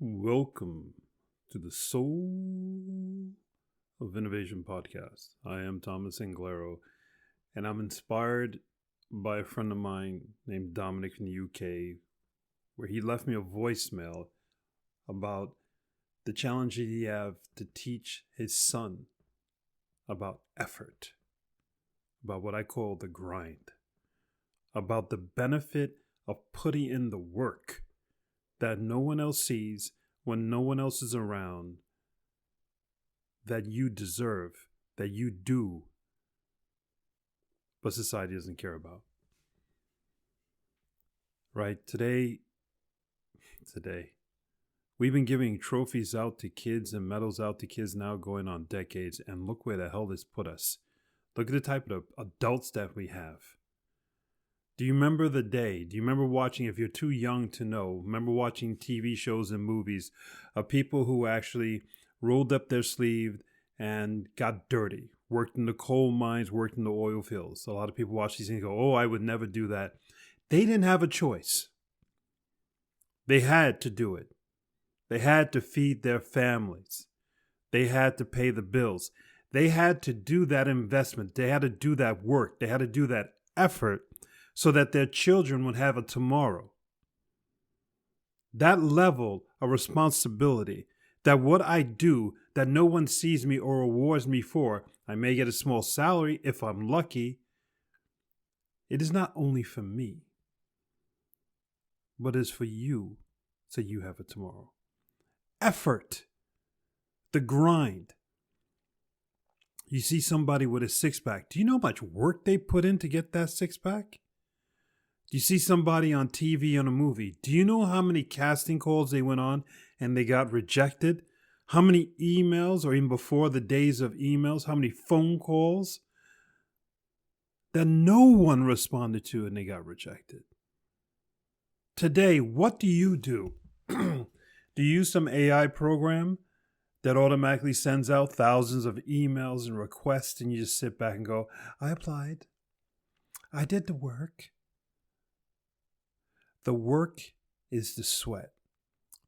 Welcome to the Soul of Innovation podcast. I am Thomas Anglero, and I'm inspired by a friend of mine named Dominic from the UK, where he left me a voicemail about the challenge that he have to teach his son about effort, about what I call the grind, about the benefit of putting in the work that no one else sees when no one else is around, that you deserve, that you do, but society doesn't care about. Right? Today, we've been giving trophies out to kids and medals out to kids now going on decades, and look where the hell this put us. Look at the type of adults that we have. Do you remember the day? Do you remember watching, if you're too young to know, remember watching TV shows and movies of people who actually rolled up their sleeve and got dirty, worked in the coal mines, worked in the oil fields? A lot of people watch these things and go, oh, I would never do that. They didn't have a choice. They had to do it. They had to feed their families. They had to pay the bills. They had to do that investment. They had to do that work. They had to do that effort so that their children would have a tomorrow. That level of responsibility, that what I do, that no one sees me or rewards me for, I may get a small salary if I'm lucky, it is not only for me, but is for you, so you have a tomorrow. Effort, the grind. You see somebody with a six-pack. Do you know how much work they put in to get that six-pack? You see somebody on TV on a movie. Do you know how many casting calls they went on and they got rejected? How many emails, or even before the days of emails, how many phone calls that no one responded to and they got rejected? Today, what do you do? Do you use some AI program that automatically sends out thousands of emails and requests, and you just sit back and go, I applied. I did the work. The work is the sweat.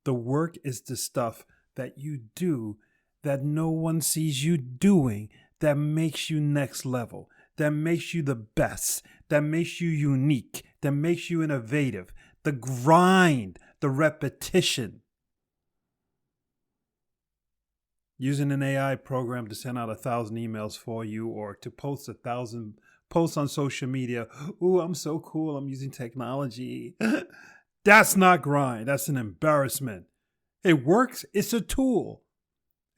The work is the stuff that you do that no one sees you doing, that makes you next level, that makes you the best, that makes you unique, that makes you innovative. The grind, the repetition. Using an AI program to send out 1,000 emails for you, or to post 1,000 posts on social media. Ooh, I'm so cool. I'm using technology. That's not grind. That's an embarrassment. It works. It's a tool.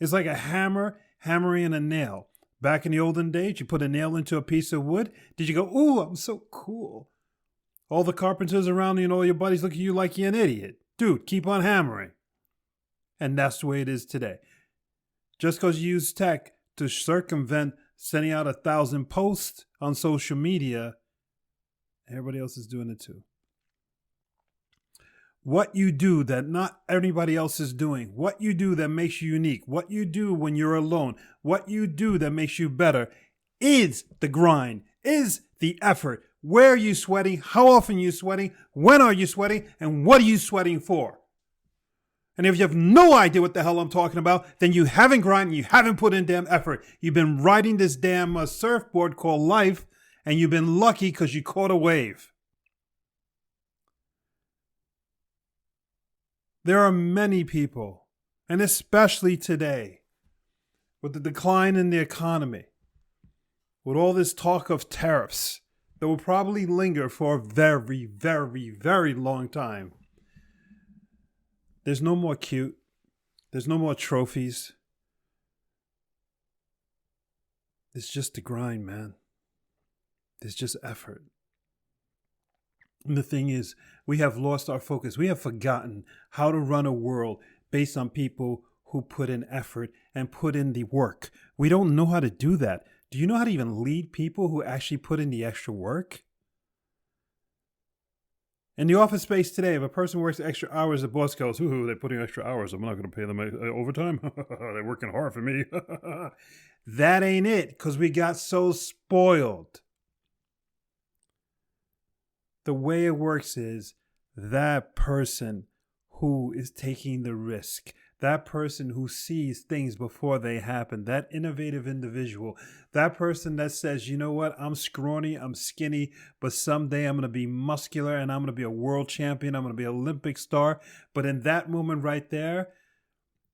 It's like a hammer hammering a nail. Back in the olden days, you put a nail into a piece of wood. Did you go, ooh, I'm so cool? All the carpenters around you and all your buddies look at you like you're an idiot. Dude, keep on hammering. And that's the way it is today. Just because you use tech to circumvent sending out 1,000 posts on social media, everybody else is doing it too. What you do that not everybody else is doing, what you do that makes you unique, what you do when you're alone, what you do that makes you better is the grind, is the effort. Where are you sweating? How often are you sweating? When are you sweating? And what are you sweating for? And if you have no idea what the hell I'm talking about, then you haven't grinded, you haven't put in damn effort. You've been riding this damn surfboard called life, and you've been lucky because you caught a wave. There are many people, and especially today, with the decline in the economy, with all this talk of tariffs that will probably linger for a very, very, very long time. There's no more cute. There's no more trophies. It's just the grind, man. It's just effort. And the thing is, we have lost our focus. We have forgotten how to run a world based on people who put in effort and put in the work. We don't know how to do that. Do you know how to even lead people who actually put in the extra work? In the office space today, if a person works extra hours, the boss goes, ooh, they're putting extra hours. I'm not going to pay them overtime. They're working hard for me. That ain't it, because we got so spoiled. The way it works is that person who is taking the risk, that person who sees things before they happen, that innovative individual, that person that says, you know what, I'm scrawny, I'm skinny, but someday I'm going to be muscular and I'm going to be a world champion, I'm going to be an Olympic star. But in that moment right there,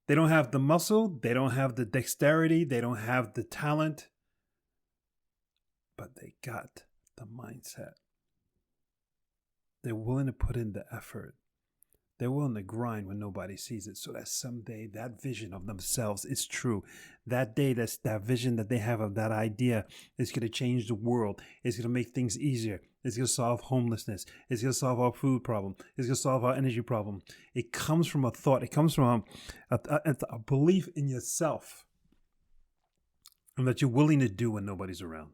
they don't have the muscle, they don't have the dexterity, they don't have the talent, but they got the mindset. They're willing to put in the effort. They're willing to grind when nobody sees it, so that someday that vision of themselves is true. That day, that vision that they have of that idea is going to change the world. It's going to make things easier. It's going to solve homelessness. It's going to solve our food problem. It's going to solve our energy problem. It comes from a thought. It comes from a belief in yourself, and that you're willing to do when nobody's around.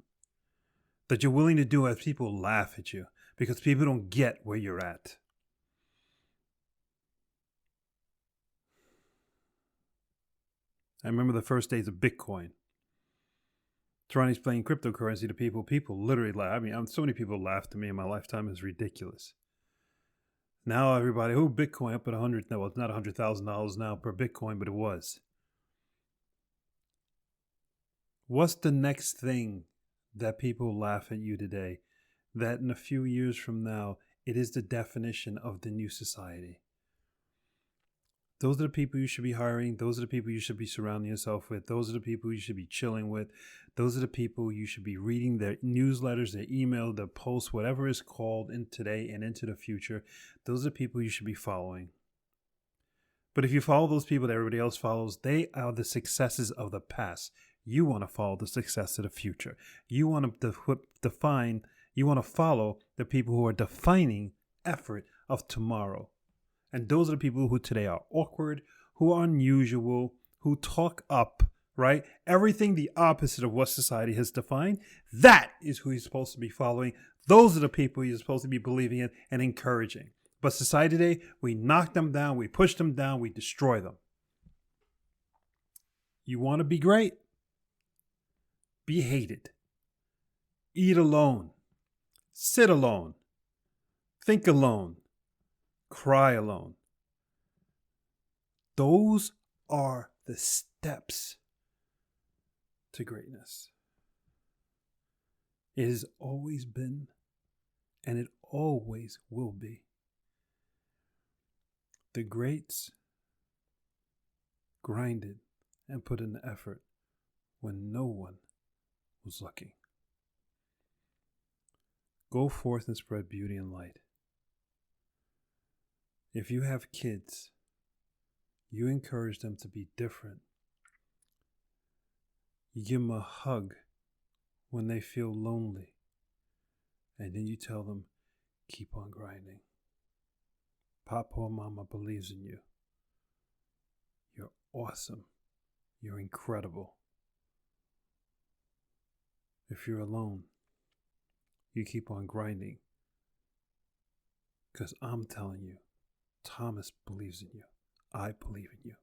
That you're willing to do as people laugh at you, because people don't get where you're at. I remember the first days of Bitcoin. Trying to explain cryptocurrency to people. People literally laugh. I mean, so many people laughed at me in my lifetime. It's ridiculous. Now everybody, Bitcoin up at 100. No, it's not $100,000 now per Bitcoin, but it was. What's the next thing that people laugh at you today? That in a few years from now, it is the definition of the new society. Those are the people you should be hiring. Those are the people you should be surrounding yourself with. Those are the people you should be chilling with. Those are the people you should be reading their newsletters, their email, their posts, whatever is called in today and into the future. Those are the people you should be following. But if you follow those people that everybody else follows, they are the successes of the past. You want to follow the success of the future. You want to you want to follow the people who are defining effort of tomorrow. And those are the people who today are awkward, who are unusual, who talk up, right? Everything the opposite of what society has defined. That is who you're supposed to be following. Those are the people you're supposed to be believing in and encouraging. But society today, we knock them down, we push them down, we destroy them. You want to be great? Be hated. Eat alone. Sit alone. Think alone. Cry alone. Those are the steps to greatness. It has always been, and it always will be. The greats grinded and put in the effort when no one was looking. Go forth and spread beauty and light. If you have kids, you encourage them to be different. You give them a hug when they feel lonely. And then you tell them, keep on grinding. Papa or Mama believes in you. You're awesome. You're incredible. If you're alone, you keep on grinding. Because I'm telling you, Thomas believes in you. I believe in you.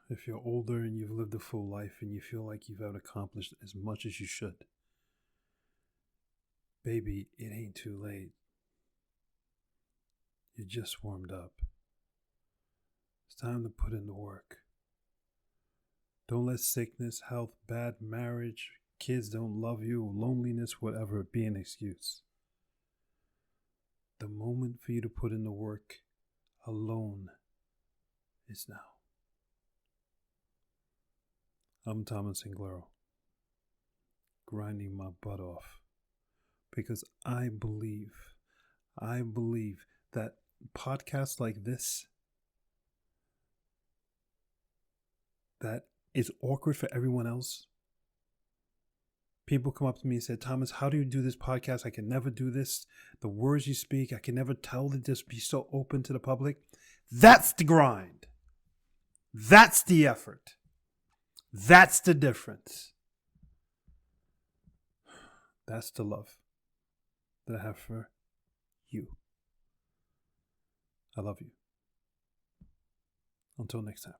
If you're older and you've lived a full life and you feel like you've accomplished as much as you should, baby, it ain't too late. You just warmed up. It's time to put in the work. Don't let sickness, health, bad marriage, kids don't love you, loneliness, whatever, be an excuse. The moment for you to put in the work alone is now. I'm Thomas Inglero, grinding my butt off because I believe that podcasts like this, that is awkward for everyone else. People come up to me and say, Thomas, how do you do this podcast? I can never do this. The words you speak, I can never tell to just be so open to the public. That's the grind. That's the effort. That's the difference. That's the love that I have for you. I love you. Until next time.